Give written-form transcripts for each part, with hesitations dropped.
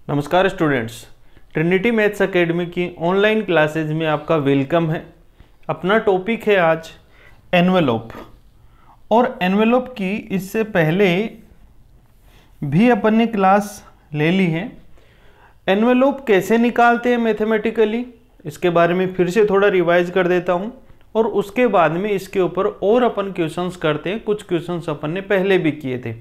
नमस्कार students, Trinity maths academy की online classes में आपका वेलकम है। अपना टॉपिक है आज एनवेलोप। और एनवेलोप की इससे पहले भी अपन ने क्लास ले ली है। एनवेलोप कैसे निकालते हैं मैथमेटिकली, इसके बारे में फिर से थोड़ा रिवाइज कर देता हूँ और उसके बाद में इसके ऊपर और अपन क्वेश्चंस करते हैं। कुछ क्वेश्चंस अपन ने पहले भी किए थे।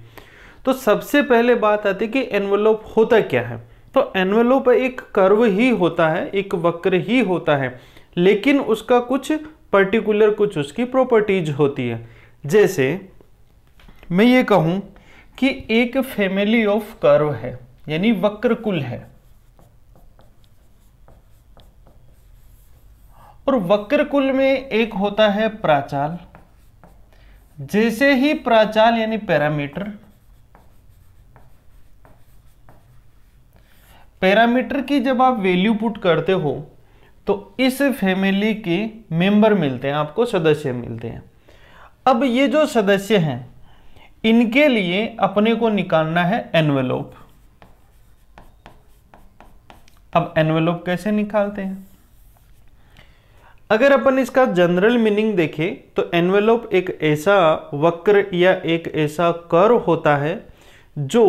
तो सबसे पहले बात आती है कि एनवेलोप होता क्या है। तो एनवेलोप एक कर्व ही होता है, एक वक्र ही होता है, लेकिन उसका कुछ पर्टिकुलर कुछ उसकी प्रॉपर्टीज होती है। जैसे मैं ये कहूं कि एक फैमिली ऑफ कर्व है, यानी वक्रकुल है, और वक्रकुल में एक होता है प्राचाल। जैसे ही प्राचाल यानी पैरामीटर की जब आप वैल्यू पुट करते हो तो इस फैमिली के मेंबर मिलते हैं, आपको सदस्य मिलते हैं। अब ये जो सदस्य हैं इनके लिए अपने को निकालना है एनवेलोप। अब एनवेलोप कैसे निकालते हैं? अगर अपन इसका जनरल मीनिंग देखें तो एनवेलोप एक ऐसा वक्र या एक ऐसा कर्व होता है जो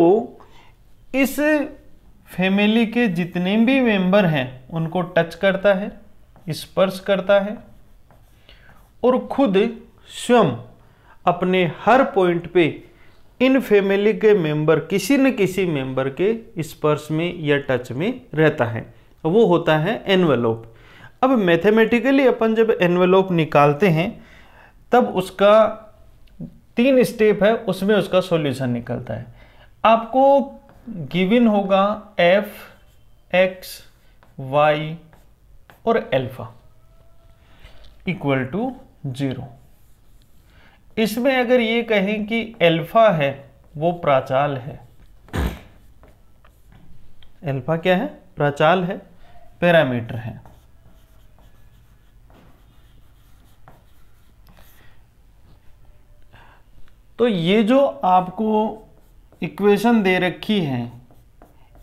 इस फैमिली के जितने भी मेंबर हैं उनको टच करता है, स्पर्श करता है, और खुद स्वयं अपने हर पॉइंट पे इन फैमिली के मेंबर किसी न किसी मेंबर के स्पर्श में या टच में रहता है, वो होता है एनवेलोप। अब मैथमेटिकली अपन जब एनवेलोप निकालते हैं तब उसका 3 स्टेप है, उसमें उसका सॉल्यूशन निकलता है। आपको गिवन होगा एफ, एक्स, वाई और अल्फा इक्वल टू 0। इसमें अगर ये कहें कि अल्फा है वो प्राचाल है, अल्फा क्या है? प्राचाल है, पैरामीटर है। तो ये जो आपको इक्वेशन दे रखी है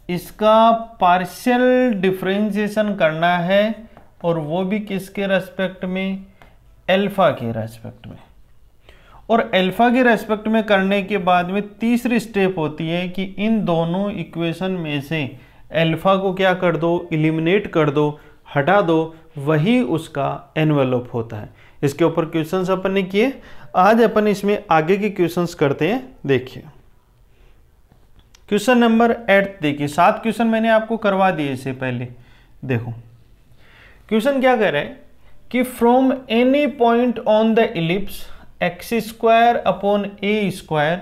इसका पार्शियल डिफरेंशिएशन करना है, और वो भी किसके रेस्पेक्ट में? अल्फा के रेस्पेक्ट में। और अल्फा के रेस्पेक्ट में करने के बाद में तीसरी स्टेप होती है कि इन दोनों इक्वेशन में से अल्फा को क्या कर दो? एलिमिनेट कर दो, हटा दो, वही उसका एनवेलोप होता है। इसके ऊपर क्वेश्चंस अपन ने किए। आज अपन इसमें आगे के क्वेश्चंस करते हैं। देखिए क्वेश्चन नंबर 8 देखिए। 7 क्वेश्चन मैंने आपको करवा दिए इससे पहले। देखो क्वेश्चन क्या कह रहा है कि from any point on the ellipse X square upon A square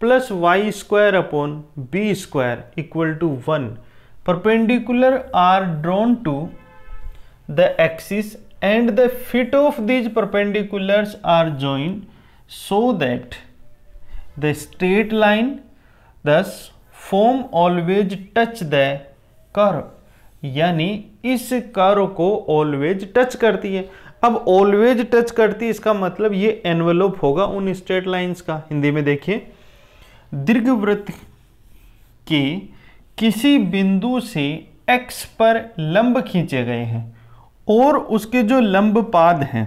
plus Y square upon B square equal to 1 perpendicular are drawn to the axis and the feet of these perpendiculars are joined so that the straight line thus form always touch the curve, यानी इस curve को always touch करती है। अब always touch करती है इसका मतलब ये एनवेलोप होगा उन स्ट्रेट लाइंस का। हिंदी में देखिए, दीर्घवृत्त के किसी बिंदु से x पर लंब खींचे गए हैं और उसके जो लंब पाद हैं,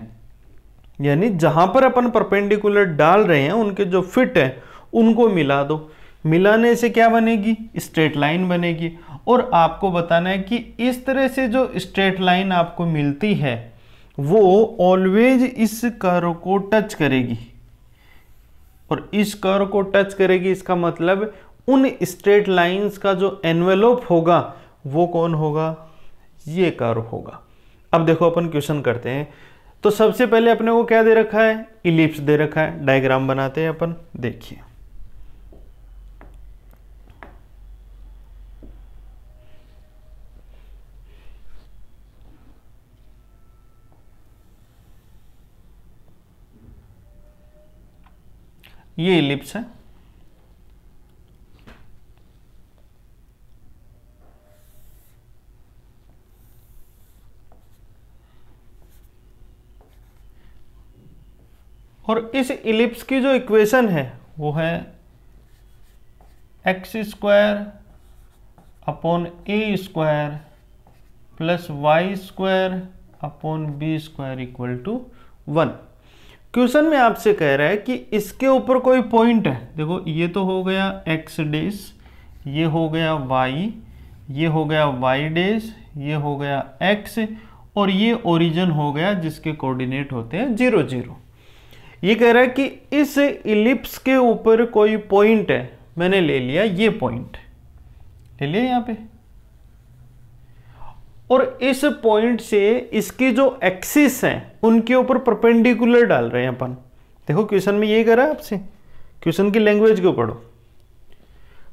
यानी जहां पर अपन परपेंडिकुलर डाल रहे हैं उनके जो फिट है उनको मिला दो। मिलाने से क्या बनेगी? स्ट्रेट लाइन बनेगी। और आपको बताना है कि इस तरह से जो स्ट्रेट लाइन आपको मिलती है वो ऑलवेज इस कर्व को टच करेगी, और इस कर्व को टच करेगी इसका मतलब उन स्ट्रेट लाइंस का जो एनवेलोप होगा वो कौन होगा? ये कर्व होगा। अब देखो अपन क्वेश्चन करते हैं। तो सबसे पहले अपने को क्या दे रखा है? इलिप्स दे रखा है। डायग्राम बनाते हैं अपन। देखिए ये इलिप्स है, और इस इलिप्स की जो इक्वेशन है वो है X square upon A square plus Y square upon B square equal to 1। Question में आपसे कह रहा है कि इसके ऊपर कोई पॉइंट है। देखो ये तो हो गया एक्स डेश, ये हो गया वाई, ये हो गया वाई डेश, ये हो गया एक्स, और ये ओरिजिन हो गया जिसके कोऑर्डिनेट होते हैं 0 0। ये कह रहा है कि इस इलिप्स के ऊपर कोई पॉइंट है, मैंने ले लिया ये पॉइंट ले लिया यहाँ पे, और इस पॉइंट से इसकी जो एक्सिस है उनके ऊपर परपेंडिकुलर डाल रहे हैं अपन। देखो क्वेश्चन में ये कह रहा है आपसे, क्वेश्चन की लैंग्वेज को पढ़ो।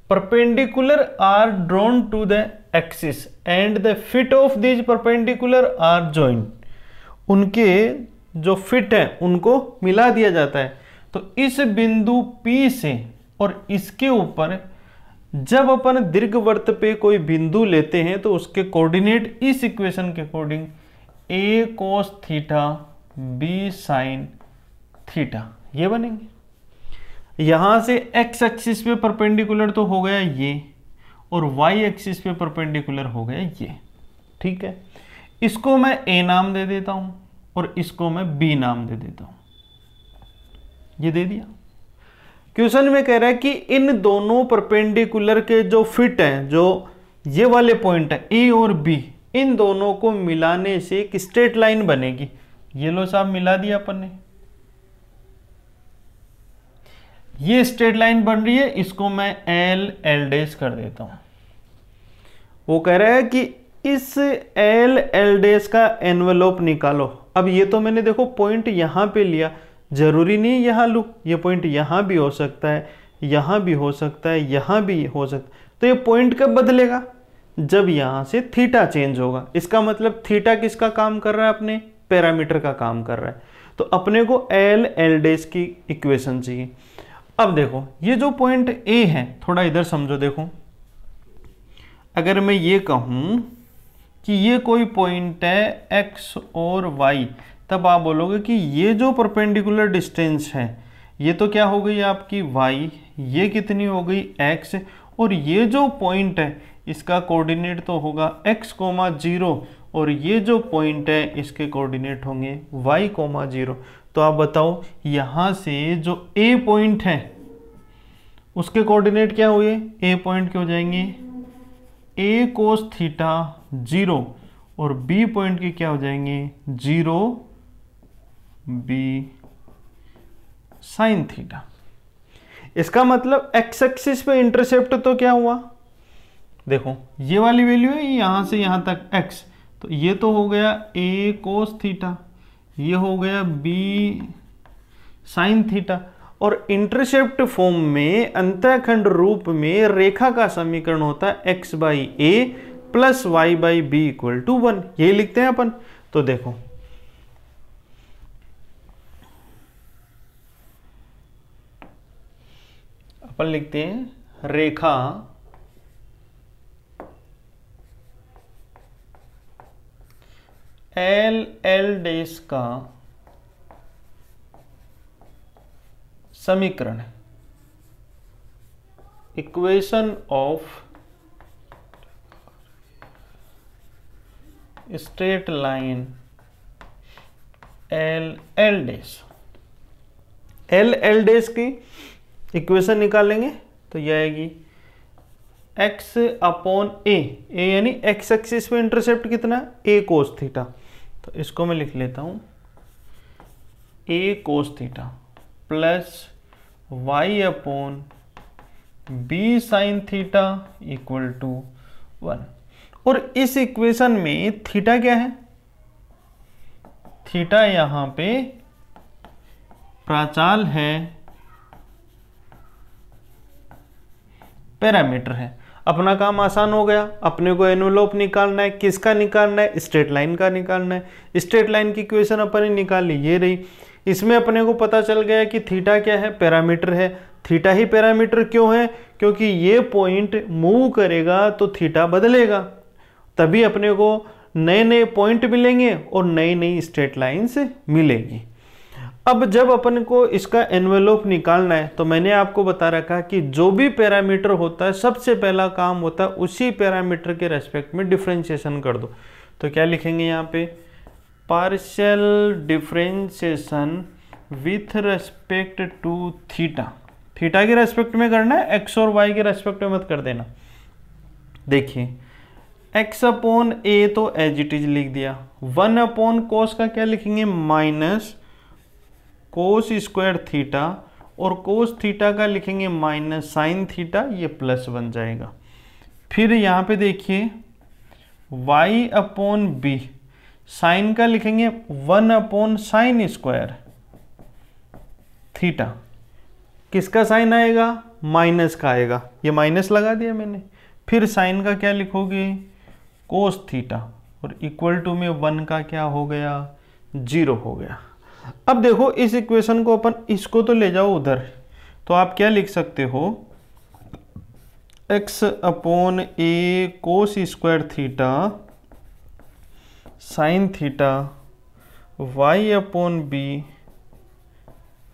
Perpendicular are drawn to the axis and the feet of these perpendicular are joint. उनके जो फिट है उनको मिला दिया जाता है। तो इस बिंदु P से और इसके ऊपर जब अपन दीर्घवृत्त पे कोई बिंदु लेते हैं तो उसके कोऑर्डिनेट इस इक्वेशन के according a cos theta b sin theta ये बनेंगे। यहां से x एक्सिस पे परपेंडिकुलर तो हो गया ये, और y एक्सिस पे परपेंडिकुलर हो गया ये। ठीक है, इसको मैं a नाम दे देता हूं और इसको मैं b नाम दे देता हूं। ये दे दिया। क्वेश्चन में कह रहा है कि इन दोनों परपेंडिकुलर के जो फिट हैं, जो ये वाले पॉइंट है ए और बी, इन दोनों को मिलाने से एक स्ट्रेट लाइन बनेगी। ये लो साहब मिला दिया अपन ने, ये स्ट्रेट लाइन बन रही है, इसको मैं एल एल डैश कर देता हूं। वो कह रहा है कि इस एल एल डैश का एनवेलोप निकालो। अब ये तो मैंने देखो पॉइंट यहां पे लिया, जरूरी नहीं यहां लूं, ये पॉइंट यहां भी हो सकता है, यहां भी हो सकता है, यहां भी हो सकता है। तो ये पॉइंट कब बदलेगा? जब यहां से थीटा चेंज होगा। इसका मतलब थीटा किसका काम कर रहा है? अपने पैरामीटर का काम कर रहा है। तो अपने को एल एल डैश की इक्वेशन चाहिए। अब देखो ये जो पॉइंट ए है, थोड़ा इधर समझो। देखो अगर मैं ये कहूं कि ये कोई पॉइंट है एक्स और वाई, तब आप बोलोगे कि ये जो परपेंडिकुलर डिस्टेंस है ये तो क्या हो गई आपकी y, ये कितनी हो गई x, और ये जो पॉइंट है इसका कोऑर्डिनेट तो होगा x, 0, और ये जो पॉइंट है इसके कोऑर्डिनेट होंगे y, 0। तो आप बताओ यहाँ से जो a पॉइंट है उसके कोऑर्डिनेट क्या हुए? a पॉइंट के हो जाएंगे a cos थीटा 0, और b पॉइंट के क्या हो जाएंगे 0 b sin थीटा। इसका मतलब x एक्सिस पे इंटरसेप्ट तो क्या हुआ? देखो ये वाली वैल्यू है यहां से यहां तक x, तो ये तो हो गया a cos थीटा, ये हो गया b sin थीटा। और इंटरसेप्ट फॉर्म में अंतःखंड रूप में रेखा का समीकरण होता है x बाई a प्लस y by b equal to 1। ये लिखते हैं अपन। तो देखो अपन लिखते हैं रेखा एल एल डैश का समीकरण, equation of straight line L L dash. L L dash की इक्वेशन निकालेंगे तो यह आएगी x अपॉन ए, यानी x एक्सिस पे इंटरसेप्ट कितना? a cos theta. तो इसको मैं लिख लेता हूं a cos theta plus y upon b sine theta equal to 1। और इस इक्वेशन में थीटा क्या है? थीटा यहां पे प्राचाल है, पैरामीटर है। अपना काम आसान हो गया। अपने को एनवेलोप निकालना है। किसका निकालना है? स्ट्रेट लाइन का निकालना है। स्ट्रेट लाइन की इक्वेशन अपन ने निकाल ली, ये रही। इसमें अपने को पता चल गया कि थीटा क्या है? पैरामीटर है। थीटा ही पैरामीटर क्यों है? क्योंकि ये पॉइंट मूव करेगा तो थीटा बदलेगा, तभी अपने को नए नए पॉइंट मिलेंगे और नई नई स्ट्रेट लाइन्स मिलेगी। अब जब अपन को इसका एनवेलोप निकालना है तो मैंने आपको बता रखा कि जो भी पैरामीटर होता है सबसे पहला काम होता है उसी पैरामीटर के रेस्पेक्ट में डिफरेंशिएशन कर दो। तो क्या लिखेंगे यहाँ पे, partial differentiation with respect to theta. Theta के रेस्पेक्ट में करना है, एक्स और वाई के रेस्पेक्ट में मत कर देना। देखिए x अपॉन ए तो एज इट इज लिख दिया, 1 अपॉन कोस का क्या लिखेंगे, माइनस कोस स्क्वायर थीटा, और कोस थीटा का लिखेंगे माइनस साइन थीटा, ये प्लस बन जाएगा। फिर यहाँ पे देखिए y अपॉन बी, साइन का लिखेंगे 1 अपॉन साइन स्क्वायर थीटा, किसका साइन आएगा, माइनस का आएगा, ये माइनस लगा दिया मैंने। फिर साइन का क्या लिखोगे, कोस थीटा, और इक्वल टू में 1 का क्या हो गया, 0 हो गया। अब देखो इस इक्वेशन को अपन इसको तो ले जाओ उधर, तो आप क्या लिख सकते हो, x upon a cos square theta sine theta, y upon b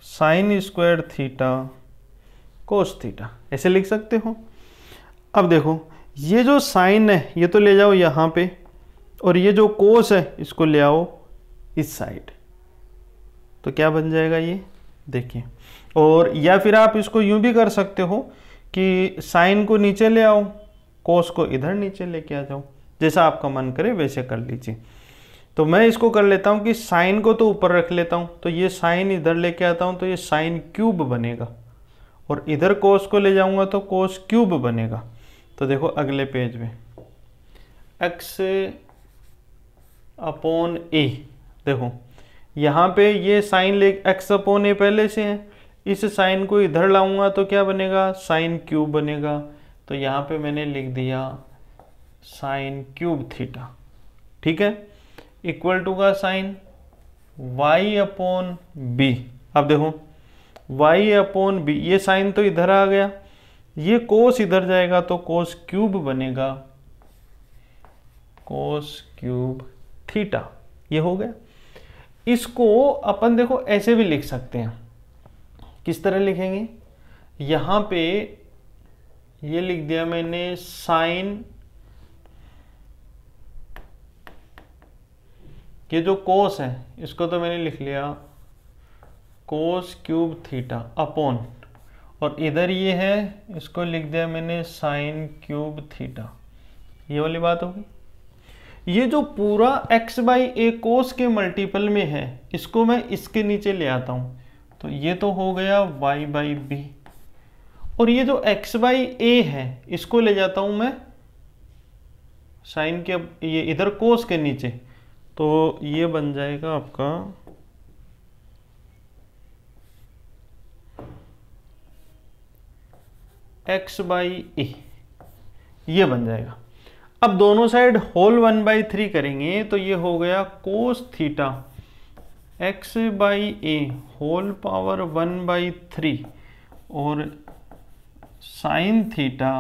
sine square theta cos theta, ऐसे लिख सकते हो। अब देखो ये जो साइन है ये तो ले जाओ यहाँ पे, और ये जो कोस है इसको ले आओ इस साइड, तो क्या बन जाएगा ये, देखिए। और या फिर आप इसको यूं भी कर सकते हो कि साइन को नीचे ले आओ, कोस को इधर नीचे लेके आ जाओ, जैसा आपका मन करे वैसे कर लीजिए। तो मैं इसको कर लेता हूँ कि साइन को तो ऊपर रख लेता हूँ, तो ये साइन इधर लेके आता हूँ तो ये साइन क्यूब बनेगा, और इधर कोस को ले जाऊँगा तो कोस क्यूब बनेगा। तो देखो अगले पेज में x अपॉन ए, देखो यहाँ पे ये साइन ले x अपॉन ए पहले से है, इस साइन को इधर लाऊंगा तो क्या बनेगा, साइन क्यूब बनेगा। तो यहाँ पे मैंने लिख दिया साइन क्यूब थीटा, ठीक है, इक्वल टू का साइन y अपॉन बी। अब देखो y अपॉन बी, ये साइन तो इधर आ गया, ये कोस इधर जाएगा तो कोस क्यूब बनेगा, कोस क्यूब थीटा, ये हो गया। इसको अपन देखो ऐसे भी लिख सकते हैं, किस तरह लिखेंगे, यहाँ पे ये लिख दिया मैंने साइन, ये जो कोस है इसको तो मैंने लिख लिया कोस क्यूब थीटा अपॉन, और इधर ये है इसको लिख दिया मैंने साइन क्यूब थीटा, ये वाली बात होगी। ये जो पूरा x बाई ए कोस के मल्टीपल में है इसको मैं इसके नीचे ले आता हूँ, तो ये तो हो गया y बाई बी, और ये जो x बाई ए है इसको ले जाता हूँ मैं साइन के, ये इधर कोस के नीचे, तो ये बन जाएगा आपका x बाई ए, ये बन जाएगा। अब दोनों साइड होल 1/3 करेंगे तो ये हो गया cos theta x by A whole power 1/3 और sine theta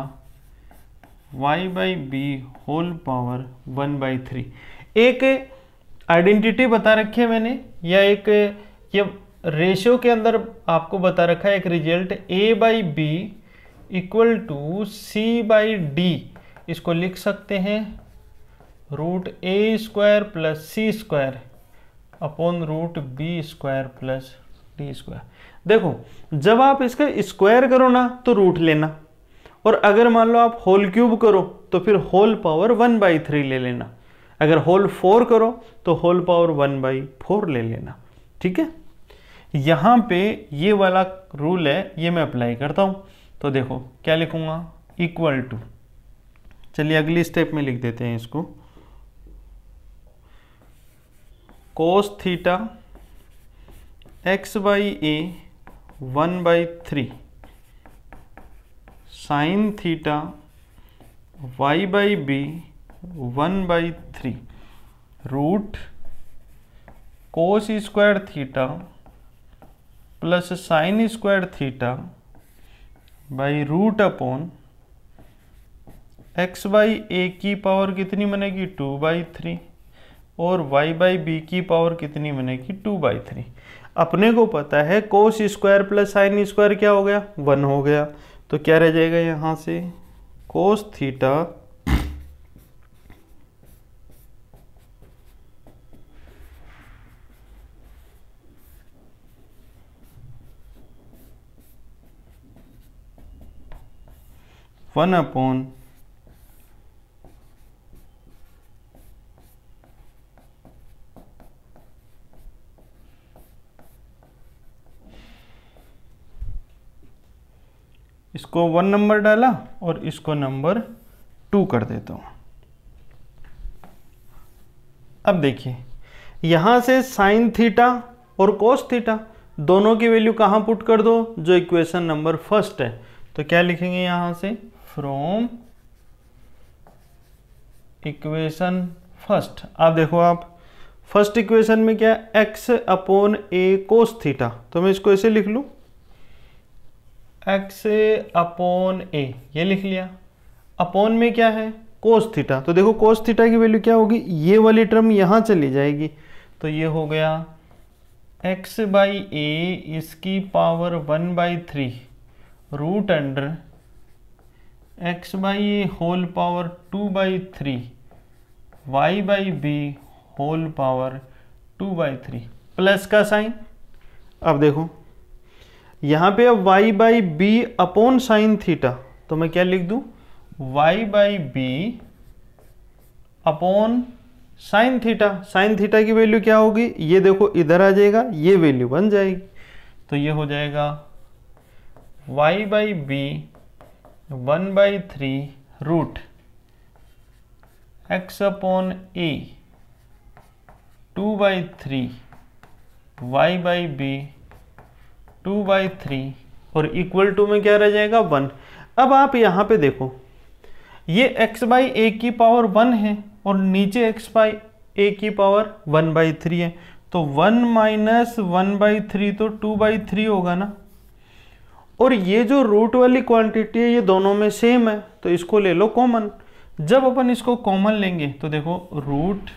y by B whole power 1/3। एक आइडेंटिटी बता रखी है मैंने, या एक ये रेशियो के अंदर आपको बता रखा है एक result, a by b equal to c by d, इसको लिख सकते हैं root a square plus c square upon root b square plus d square. देखो जब आप इसका स्क्वायर करो ना तो रूट लेना, और अगर मान लो आप होल क्यूब करो तो फिर होल पावर 1/3 ले लेना, अगर होल 4 करो तो होल पावर 1/4 ले लेना, ठीक है। यहाँ पे ये वाला रूल है, ये मैं अप्लाई करता हूँ। तो देखो क्या लिखूंगा, इक्वल टू, चलिए अगली स्टेप में लिख देते हैं इसको, cos theta x by a 1/3 sine theta y by B 1/3 root cos square theta plus sine square theta by root upon x by a की पावर कितनी बनेगी 2/3 और y बाई बी की पावर कितनी बनेगी 2/3। अपने को पता है cos square plus sine square क्या हो गया, 1 हो गया। तो क्या रह जाएगा यहाँ से, कोस थीटा वन अपॉन इसको 1 नंबर डाला और इसको नंबर 2 कर देता हूं। अब देखिए यहां से साइन थीटा और कोस थीटा दोनों की वैल्यू कहां पुट कर दो, जो इक्वेशन नंबर फर्स्ट है। तो क्या लिखेंगे यहां से, फ्रॉम इक्वेशन फर्स्ट। आप देखो, आप फर्स्ट इक्वेशन में क्या, x upon a cos theta, तो मैं इसको ऐसे लिख लूं, x अपॉन ए, ये लिख लिया। अपॉन में क्या है, कोस थीटा, तो देखो कोस थीटा की वैल्यू क्या होगी, ये वाली टर्म यहां चली जाएगी, तो ये हो गया x बाई ए इसकी power 1/3 root under x by A whole power 2/3 y by B whole power 2/3 plus का साइन। अब देखो यहाँ पे अब y by B upon sine theta, तो मैं क्या लिख दूं, y by B upon sine theta. Sine theta की वैल्यू क्या होगी, ये देखो इधर आ जाएगा, ये वैल्यू बन जाएगी, तो ये हो जाएगा y by B 1/3 root x upon A 2/3 y by B 2/3 और इक्वल टू में क्या रह जाएगा, 1। अब आप यहाँ पे देखो, ये x बाई ए की पावर 1 है और नीचे x बाई ए की पावर 1/3 है, तो 1 माइनस 1/3 तो 2/3 होगा ना। और ये जो रूट वाली क्वांटिटी है ये दोनों में सेम है, तो इसको ले लो कॉमन। जब अपन इसको कॉमन लेंगे तो देखो root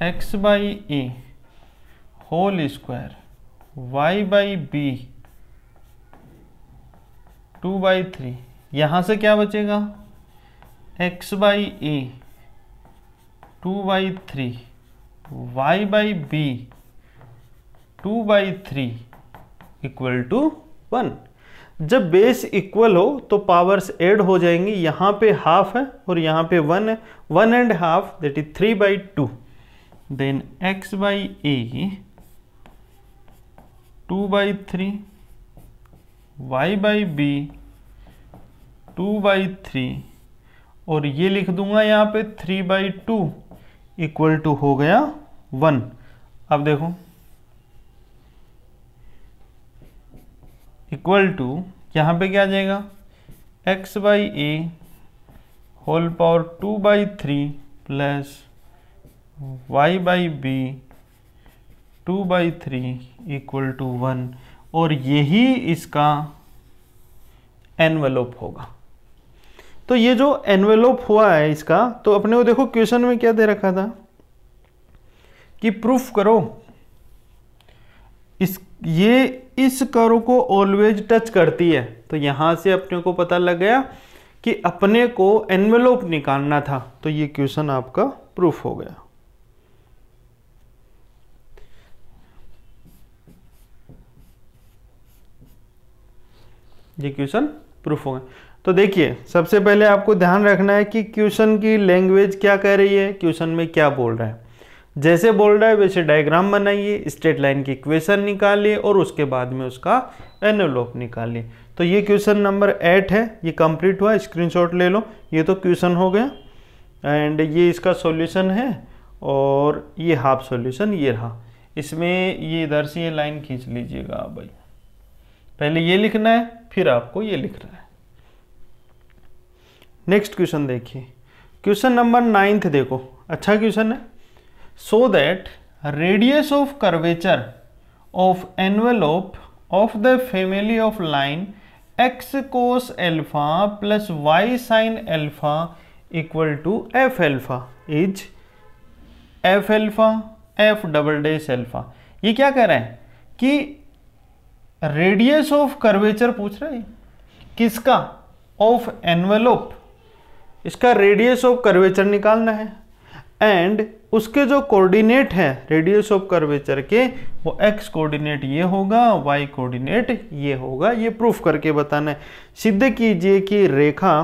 x by A whole square y by B 2/3, यहां से क्या बचेगा, x by A 2/3 y by B 2/3 equal to 1। जब बेस इक्वल हो तो पावर्स ऐड हो जाएंगी, यहाँ पे हाफ है और यहाँ पे 1 है, 1 and half that is 3/2, then x by A 2/3 y by B 2/3 और ये लिख दूंगा यहाँ पे 3/2 इक्वल टू हो गया 1। अब देखो इक्वल टू यहाँ पे क्या आ जाएगा, x by A whole power 2/3 plus y by B 2/3 equal to 1 और यही इसका एनवेलोप होगा। तो ये जो एनवेलोप हुआ है इसका, तो अपने को देखो क्वेश्चन में क्या दे रखा था कि प्रूफ करो इस कर्व को ऑलवेज टच करती है, तो यहां से अपने को पता लग गया कि अपने को एनवेलोप निकालना था, तो ये क्वेश्चन आपका प्रूफ हो गया। ये क्वेश्चन प्रूफ हो गया। तो देखिए सबसे पहले आपको ध्यान रखना है कि क्वेश्चन की लैंग्वेज क्या कह रही है, क्वेश्चन में क्या बोल रहा है। जैसे बोल रहा है वैसे डायग्राम बनाइए, स्ट्रेट लाइन की इक्वेशन निकालिए और उसके बाद में उसका एनवेलोप निकालिए। तो ये क्वेश्चन नंबर 8 है, ये कंप्लीट हुआ, स्क्रीनशॉट ले लो। ये तो क्वेश्चन हो गया एंड ये इसका सॉल्यूशन है और ये हाफ सॉल्यूशन ये रहा। इसमें ये इधर से ये लाइन खींच लीजिएगा आप भाई, पहले ये लिखना है फिर आपको ये लिखना है। नेक्स्ट क्वेश्चन देखिए, क्वेश्चन नंबर 9 देखो, अच्छा क्वेश्चन है। So that radius of curvature of envelope of the family of line x cos alpha plus y sin alpha equal to f alpha is f alpha f double dash alpha। ये क्या कह रहा है कि radius of curvature पूछ रहा है, किसका? ऑफ एनवेलोप, इसका रेडियस ऑफ कर्वेचर निकालना है। एंड उसके जो कोऑर्डिनेट है रेडियस ऑफ कर्वेचर के, वो एक्स कोऑर्डिनेट ये होगा, वाई कोऑर्डिनेट ये होगा। ये प्रूफ करके बताना है। सिद्ध कीजिए कि रेखा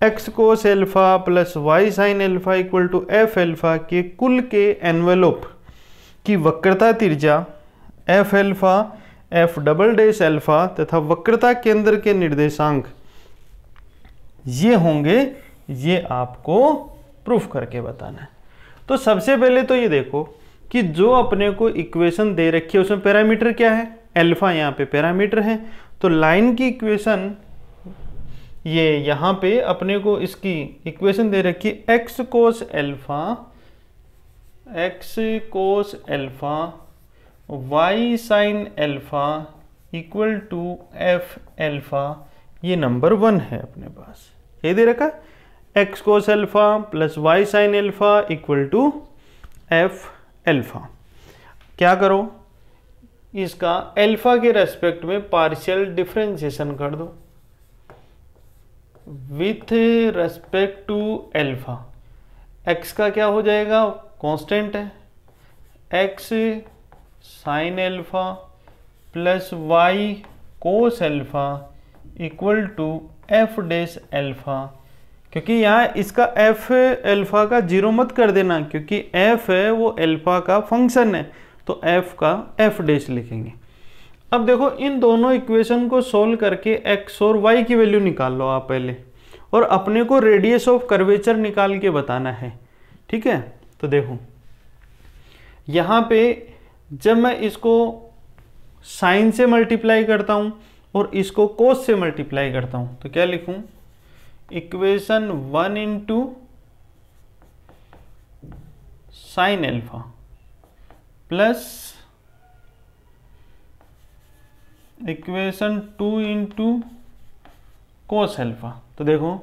x cos alpha plus y sine alpha equal to f alpha के कुल के एनवेलोप की वक्रता त्रिज्या f alpha, f double dash alpha तथा वक्रता केंद्र के निर्देशांक ये होंगे। ये आपको प्रूफ करके बताना है। तो सबसे पहले तो ये देखो कि जो अपने को इक्वेशन दे रखी है उसमें पैरामीटर क्या है? एल्फा, यहाँ पे पैरामीटर है। तो लाइन की इक्वेशन ये यहाँ पे अपने को इसकी इक्वेशन दे रखी है x cos alpha y sine alpha equal to f alpha. ये नंबर 1 है अपने पास, ये दे रखा x cos alpha plus y sine alpha equal to f alpha. क्या करो, इसका एल्फा के रेस्पेक्ट में पार्शियल डिफरेंशिएशन कर दो with respect to alpha. X का क्या हो जाएगा? कांस्टेंट है, x sine alpha plus y cos alpha equal to f dash alpha. क्योंकि यहाँ इसका एफ एल्फा का जीरो मत कर देना, क्योंकि एफ है वो एल्फा का फंक्शन है, तो एफ का एफ डैश लिखेंगे। अब देखो इन दोनों इक्वेशन को सोल्व करके एक्स और वाई की वैल्यू निकाल लो आप पहले, और अपने को रेडियस ऑफ कर्वेचर निकाल के बताना है। ठीक है, तो देखो यहाँ पे जब मैं इसको साइन से मल्टीप्लाई करता हूँ और इसको कोस से मल्टीप्लाई करता हूँ तो क्या लिखूँ? Equation 1 into sine alpha plus equation 2 into cos alpha. तो देखो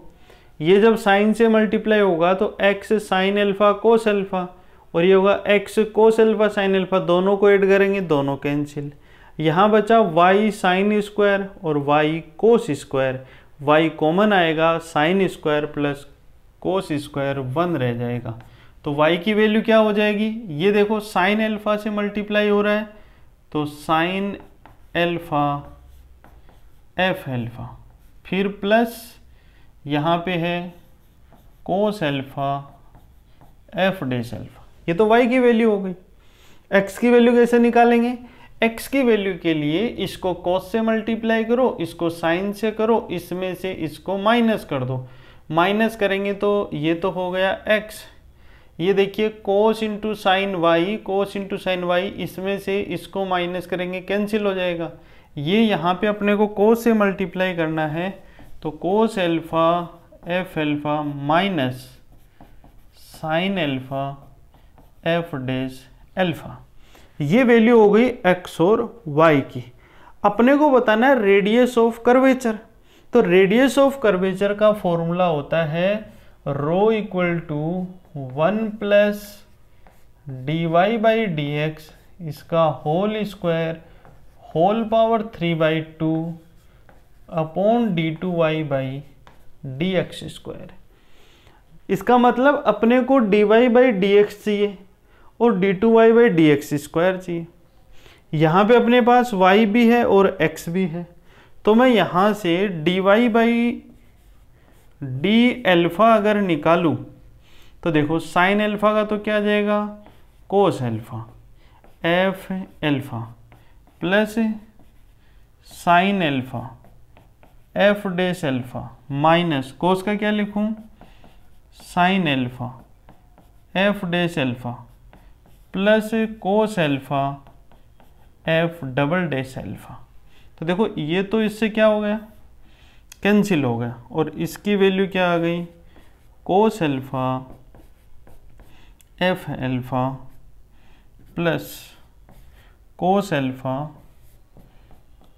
ये जब साइन से मल्टीप्लाई होगा तो x sine alpha cos alpha, और ये होगा x cos alpha sine alpha, दोनों को ऐड करेंगे दोनों कैंसिल। यहाँ बचा वाई साइन स्क्वायर और y cos square, y common आएगा, sine square plus cos square 1 रह जाएगा। तो वाई की वैल्यू क्या हो जाएगी? ये देखो साइन एल्फा से मल्टीप्लाई हो रहा है तो साइन एल्फा एफ एल्फा, फिर प्लस यहाँ पे है कोस एल्फा एफ डैश एल्फा। ये तो y की वैल्यू हो गई। x की वैल्यू कैसे निकालेंगे? x की वैल्यू के लिए इसको cos से मल्टीप्लाई करो, इसको sin से करो, इसमें से इसको माइनस कर दो। माइनस करेंगे तो ये तो हो गया x, ये देखिए cos इंटू साइन वाई, कोस इंटू साइन वाई, इसमें से इसको माइनस करेंगे कैंसिल हो जाएगा। ये यहाँ पे अपने को cos से मल्टीप्लाई करना है तो cos alpha f alpha minus sine alpha F dash alpha. ये वैल्यू हो गई x और y की। अपने को बताना है रेडियस ऑफ कर्वेचर। तो रेडियस ऑफ कर्वेचर का फॉर्मूला होता है rho equal to 1 plus d y by d x, इसका whole square whole power 3/2 upon d two y by d x square. इसका मतलब अपने को d y by d x चाहिए और d two y by d x square चाहिए। यहाँ पे अपने पास y भी है और x भी है, तो मैं यहाँ से d y by d alpha अगर निकालूँ तो देखो साइन एल्फा का तो क्या आ जाएगा? कोस alpha f alpha plus sine alpha F dash alpha minus cos का क्या लिखूँ? Sine alpha F dash alpha plus cos alpha f double dash alpha. तो देखो ये तो इससे क्या हो गया? कैंसिल हो गया, और इसकी वैल्यू क्या आ गई? Cos alpha f alpha plus cos alpha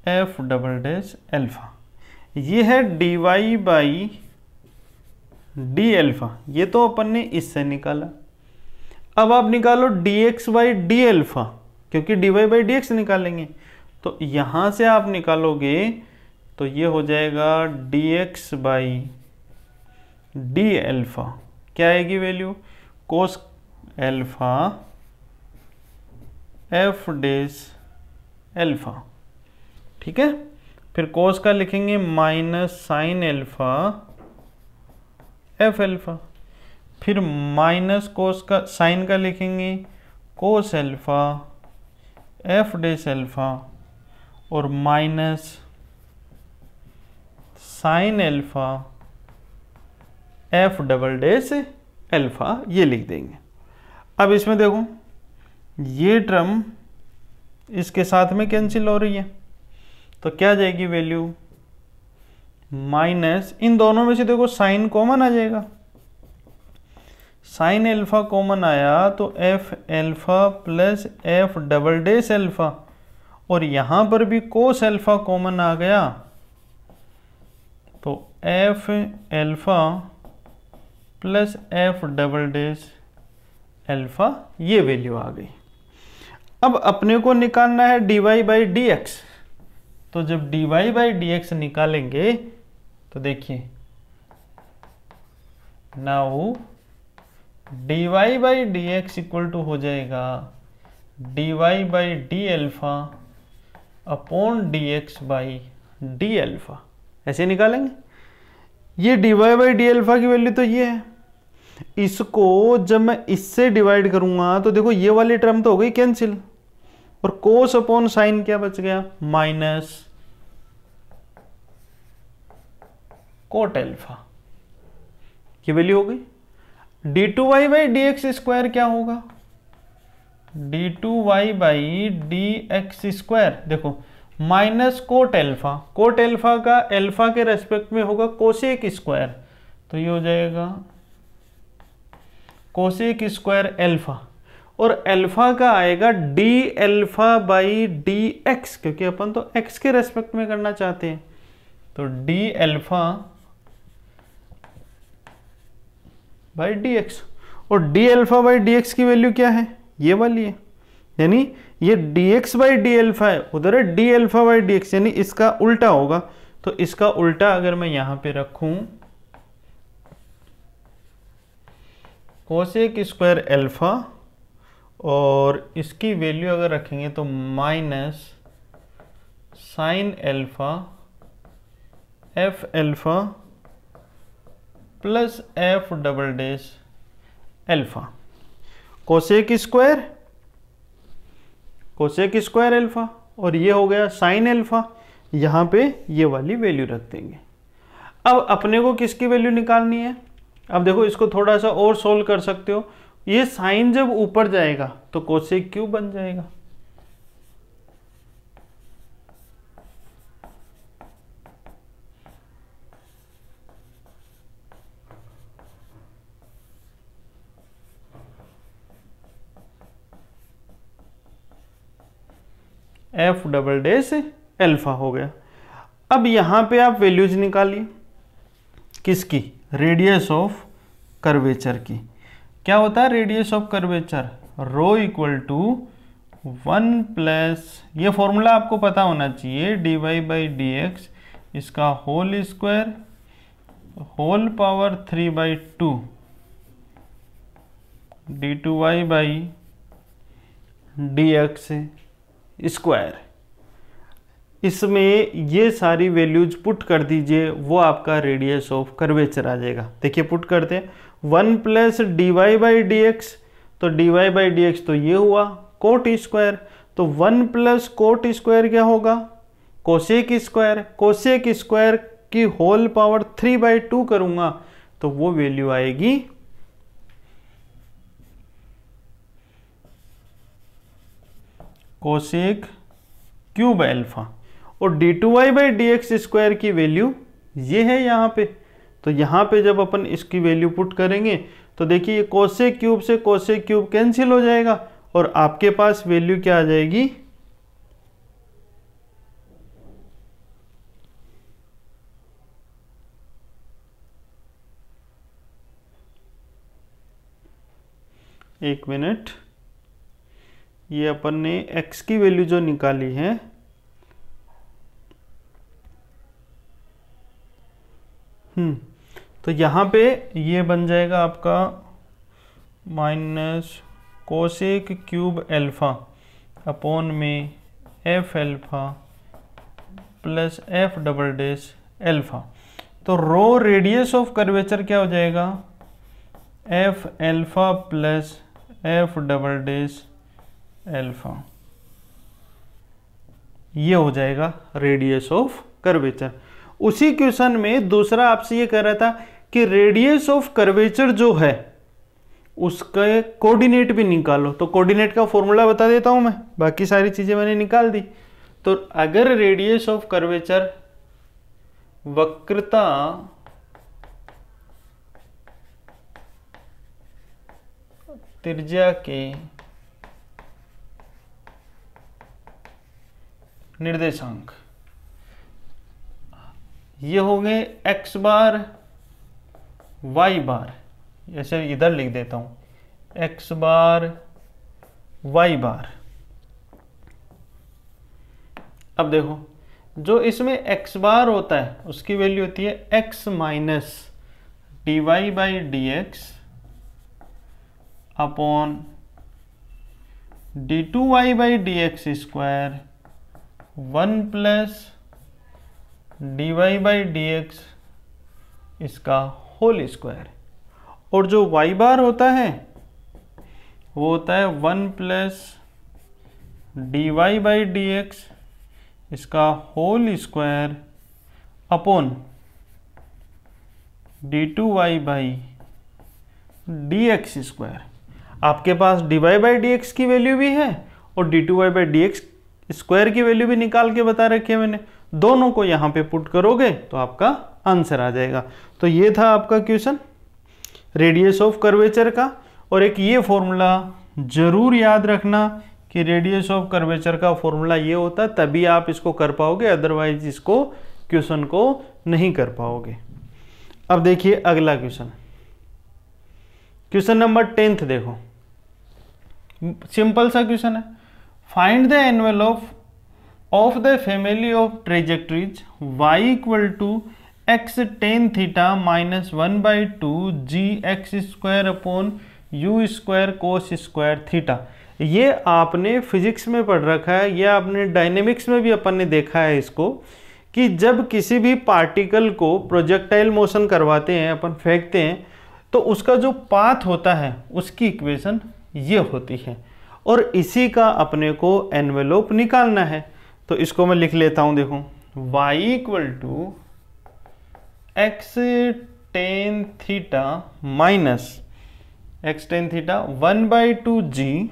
f double dash alpha. ये है d y by d alpha, ये तो अपन ने इससे निकाला। अब आप निकालो d x by d alpha, क्योंकि dy बाई डी एक्स निकालेंगे। तो यहाँ से आप निकालोगे तो ये हो जाएगा dx बाई डी एल्फा, क्या आएगी वैल्यू, कोस एल्फा एफ डेस एल्फा, ठीक है। फिर कोस का लिखेंगे minus sine alpha f alpha, फिर माइनस कोस का साइन का लिखेंगे कोस एल्फा एफ डेस एल्फा, और minus sine alpha f double dash alpha, ये लिख देंगे। अब इसमें देखो ये टर्म इसके साथ में कैंसिल हो रही है, तो क्या जाएगी वैल्यू, माइनस इन दोनों में से देखो साइन कॉमन आ जाएगा, साइन एल्फा कॉमन आया तो F alpha plus f double dash alpha, और यहां पर भी कोस एल्फा कॉमन आ गया तो F alpha plus f double dash alpha, ये वैल्यू आ गई। अब अपने को निकालना है dy बाई डी एक्स, तो जब dy बाई डी एक्स निकालेंगे तो देखिए now dy by d x equal to हो जाएगा dy by d alpha upon d x by d alpha, ऐसे निकालेंगे। ये dy बाई डी एल्फा की वैल्यू तो ये है, इसको जब मैं इससे डिवाइड करूंगा तो देखो ये वाली टर्म तो हो गई कैंसिल, और कोस अपॉन साइन क्या बच गया, माइनस कोट एल्फा, ये वैल्यू हो गई। d2y by d x square क्या होगा, d2y by d x square, देखो minus cot alpha, cot alpha का एल्फा के रेस्पेक्ट में होगा कोसेक स्क्वायर, तो ये हो जाएगा कोसेक स्क्वायर एल्फा, और एल्फा का आएगा d alpha by d x, क्योंकि अपन तो एक्स के रेस्पेक्ट में करना चाहते हैं, तो d alpha by d x, और d alpha by d x की वैल्यू क्या है, ये वाली है, यानी ये d x by d alpha है, उधर है d alpha by d x, यानी इसका उल्टा होगा। तो इसका उल्टा अगर मैं यहां पे रखूं कोसेक स्क्वायर एल्फा, और इसकी वैल्यू अगर रखेंगे तो minus sine alpha f alpha plus f double dash alpha, cosec square alpha, और ये हो गया साइन एल्फा, यहां पे ये वाली वैल्यू रख देंगे। अब अपने को किसकी वैल्यू निकालनी है, अब देखो इसको थोड़ा सा और सोल्व कर सकते हो, ये साइन जब ऊपर जाएगा तो कोसेक क्यूब बन जाएगा, एफ डबल डेस एल्फा हो गया। अब यहां पे आप वैल्यूज निकालिए किसकी, रेडियस ऑफ कर्वेचर की। क्या होता है radius of curvature, rho equal to 1 plus, ये फॉर्मूला आपको पता होना चाहिए, d y by d x, इसका whole square whole power 3/2 d two y by d x square. इसमें ये सारी वैल्यूज पुट कर दीजिए, वो आपका रेडियस ऑफ कर्वेचर आ जाएगा। देखिए पुट करते हैं, 1 plus d y by d x, तो d y by d x तो ये हुआ कोट स्क्वायर, तो 1 प्लस कोट स्क्वायर क्या होगा, कोसेक स्क्वायर, कोसेक स्क्वायर की होल पावर 3/2 करूंगा तो वो वैल्यू आएगी कोसेक क्यूब एल्फा, और d two y by d x square की वैल्यू ये है यहाँ पे। तो यहाँ पे जब अपन इसकी वैल्यू पुट करेंगे तो देखिए ये कोसेक क्यूब से कोसेक क्यूब कैंसिल हो जाएगा और आपके पास वैल्यू क्या आ जाएगी, एक मिनट, ये अपन ने x की वैल्यू जो निकाली है तो यहाँ पे ये बन जाएगा आपका minus cosec cube alpha upon में f alpha plus f double dash alpha. तो रो रेडियस ऑफ कर्वेचर क्या हो जाएगा, f alpha plus f double dash alpha, ये हो जाएगा रेडियस ऑफ कर्वेचर। उसी क्वेश्चन में दूसरा आपसे ये कह रहा था कि रेडियस ऑफ कर्वेचर जो है उसका कोऑर्डिनेट भी निकालो। तो कोऑर्डिनेट का फॉर्मूला बता देता हूं मैं, बाकी सारी चीजें मैंने निकाल दी। तो अगर रेडियस ऑफ कर्वेचर वक्रता त्रिज्या के निर्देशांक ये हो गए x बार y बार, ऐसे इधर लिख देता हूं x बार y बार। अब देखो जो इसमें x बार होता है उसकी वैल्यू होती है x minus d y by d x upon d two y by d x square 1 plus d y by d x इसका होल स्क्वायर। और जो y बार होता है वो होता है 1 plus d y by d x इसका whole square upon d two y by d x square. आपके पास d y by d x की वैल्यू भी है और d two y by d x square की वैल्यू भी निकाल के बता रखी है मैंने। दोनों को यहाँ पे पुट करोगे तो आपका आंसर आ जाएगा। तो ये था आपका क्वेश्चन रेडियस ऑफ कर्वेचर का। और एक ये फॉर्मूला जरूर याद रखना कि रेडियस ऑफ कर्वेचर का फॉर्मूला ये होता है, तभी आप इसको कर पाओगे, अदरवाइज इसको क्वेश्चन को नहीं कर पाओगे। अब देखिए अगला क्वेश्चन, क्वेश्चन नंबर 10 देखो, सिंपल सा क्वेश्चन है। Find the envelope of the family of trajectories y equal to x tan theta minus 1/2 g x square upon u square cos square theta. ये आपने फिजिक्स में पढ़ रखा है, ये आपने डायनेमिक्स में भी अपन ने देखा है इसको, कि जब किसी भी पार्टिकल को प्रोजेक्टाइल मोशन करवाते हैं, अपन फेंकते हैं, तो उसका जो पाथ होता है उसकी इक्वेशन ये होती है और इसी का अपने को एनवेलोप निकालना है। तो इसको मैं लिख लेता हूं, देखो y equal to x tan theta minus x tan theta 1/2 g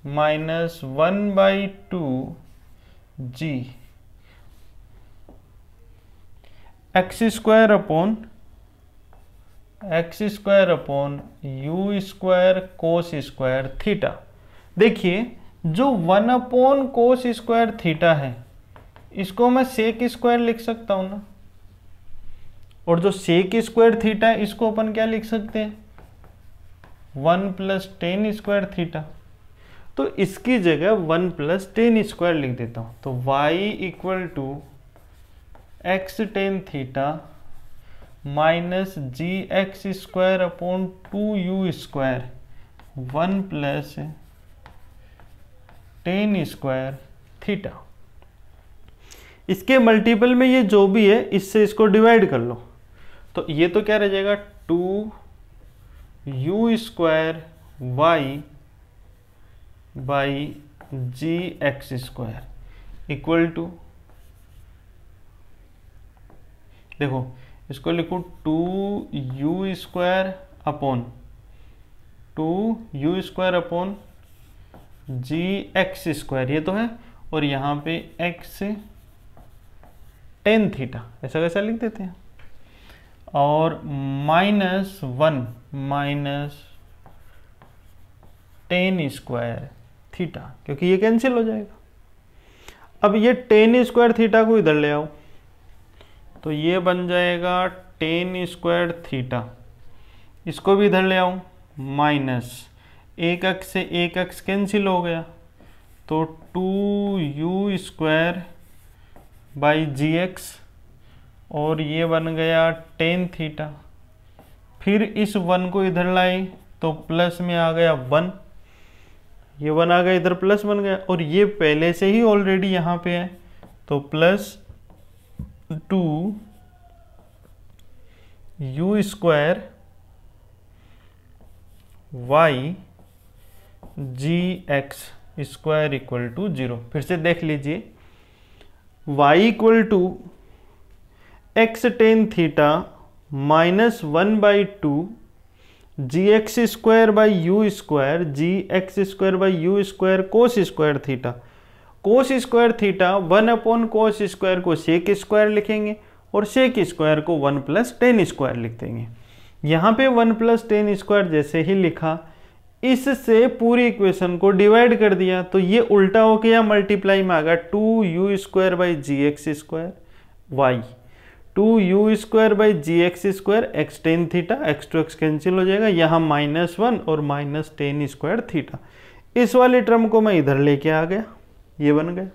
minus 1/2 g x square upon u square cos square theta. देखिए जो 1 कोस स्क्वायर थीटा है इसको मैं सेक स्क्वायर लिख सकता हूं ना, और जो सेक स्क्वायर थीटा है इसको अपन क्या लिख सकते हैं 1 प्लस टेन स्क्वायर थीटा। तो इसकी जगह 1 प्लस टेन स्क्वायर लिख देता हूं। तो y equal to x tan theta minus g x square upon 2u square 1 plus tan square theta. इसके मल्टीपल में ये जो भी है इससे इसको डिवाइड कर लो, तो ये तो क्या रह जाएगा 2u square y by g x square equal to, देखो इसको लिखो 2u square upon g x square, ये तो है, और यहाँ पे x टेन थीटा, ऐसा कैसा लिख देते हैं, और minus 1 minus ten square theta, क्योंकि ये कैंसिल हो जाएगा। अब ये टेन स्क्वायर थीटा को इधर ले आओ, तो ये बन जाएगा टेन स्क्वायर थीटा, इसको भी इधर ले आओ माइनस एक अक्स से एक अक्स कैंसिल हो गया, तो 2u² बाई जी एक्स, और ये बन गया टेन थीटा। फिर इस 1 को इधर लाए तो प्लस में आ गया 1, ये 1 आ गया इधर प्लस बन गया, और ये पहले से ही ऑलरेडी यहाँ पे है, तो plus 2u² y g x square equal to 0। फिर से देख लीजिए, y equal to x tan theta minus 1/2 g x square by u square, g x square by u square cos square theta. Cos square theta 1 cos square को sec square लिखेंगे, और sec square को 1 + tan square लिख देंगे। यहाँ पे 1 + tan square जैसे ही लिखा, इससे पूरी इक्वेशन को डिवाइड कर दिया, तो ये उल्टा हो गया, मल्टीप्लाई में आ गया 2u² by g x square y, 2u² by g x square x tan theta, x to x cancel हो जाएगा, यहाँ -1 और माइनस tan स्क्वायर थीटा। इस वाले टर्म को मैं इधर लेके आ गया, ये बन गया।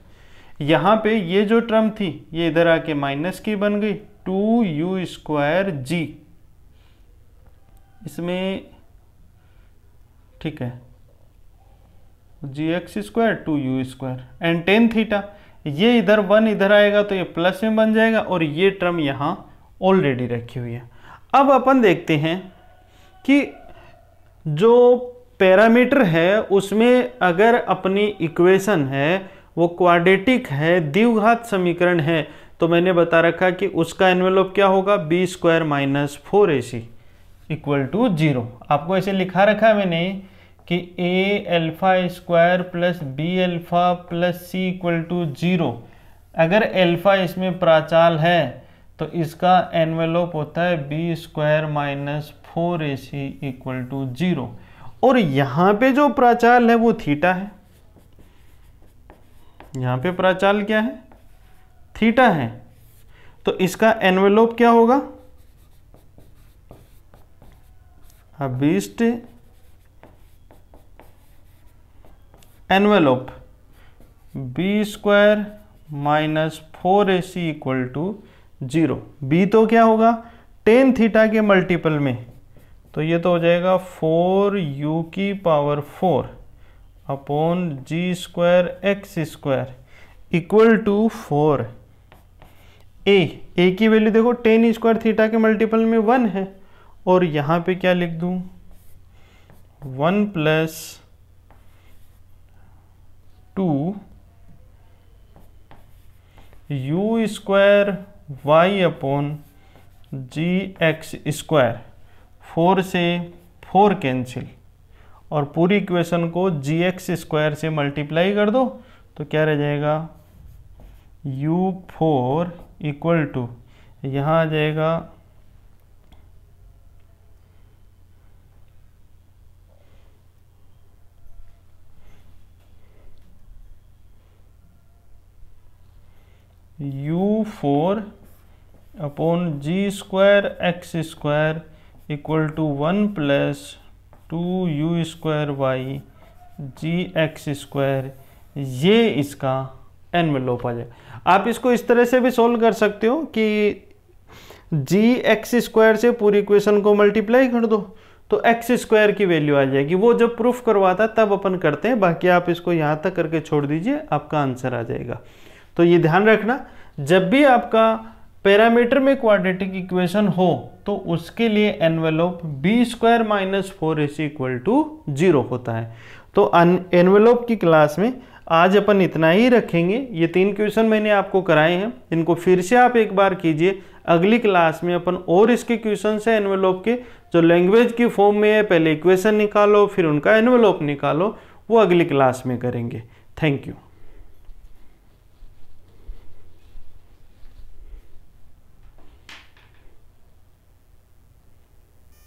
यहाँ पे ये जो टर्म थी ये इधर आके माइनस की बन गई, 2u² जी, इसमें ठीक है जी x square 2u² and tan theta, ये इधर 1 इधर आएगा तो ये प्लस में बन जाएगा, और ये टर्म यहाँ ऑलरेडी रखी हुई है। अब अपन देखते हैं कि जो पैरामीटर है उसमें अगर अपनी इक्वेशन है वो क्वाड्रेटिक है, द्विघात समीकरण है, तो मैंने बता रखा कि उसका एनवेलप क्या होगा, b² - 4ac इक्वल टू 0। आपको ऐसे लिखा रखा है मैंने कि a² plus b plus c equal to 0। अगर अल्फा इसमें प्राचाल है तो इसका एनवेलप होता है b² - 4ac इक्वल टू 0, और यहाँ पे जो प्राचाल है वो थीटा है। यहाँ पे प्राचाल क्या है, थीटा है, तो इसका एनवेलप क्या होगा, बीस्ट envelope b² - 4ac equal to 0। b तो क्या होगा, टेन थीटा के मल्टीपल में, तो ये तो हो जाएगा 4u⁴ upon g² x² equal to 4। a की वैल्यू देखो, टेन स्क्वायर थीटा के मल्टीपल में 1 है, और यहाँ पे क्या लिख दूँ, 1 + 2 u² y upon g x square, 4 से 4 कैंसिल, और पूरी इक्वेशन को जी एक्स स्क्वायर से मल्टीप्लाई कर दो, तो क्या रह जाएगा, u4 इक्वल टू, यहाँ आ जाएगा u4 upon g² x² equal to 1 + 2u² y G x², ये इसका एनवेलप आ जाए। आप इसको इस तरह से भी सोल्व कर सकते हो कि जी x² से पूरी इक्वेशन को मल्टीप्लाई कर दो, तो x² की वैल्यू आ जाएगी। वो जब प्रूफ करवाता तब अपन करते हैं, बाकी आप इसको यहाँ तक करके छोड़ दीजिए, आपका आंसर आ जाएगा। तो ये ध्यान रखना, जब भी आपका पैरामीटर में क्वाड्रेटिक इक्वेशन हो तो उसके लिए envelope b² - 4ac equal to 0 होता है। तो एनवेलप की क्लास में आज अपन इतना ही रखेंगे। ये 3 क्वेश्चन मैंने आपको कराए हैं, इनको फिर से आप एक बार कीजिए। अगली क्लास में अपन और इसके क्वेश्चन है एनवेलप के, जो लैंग्वेज की फॉर्म में है, पहले इक्वेशन निकालो फिर उनका एनवेलप निकालो, वो अगली क्लास में करेंगे। Thank you.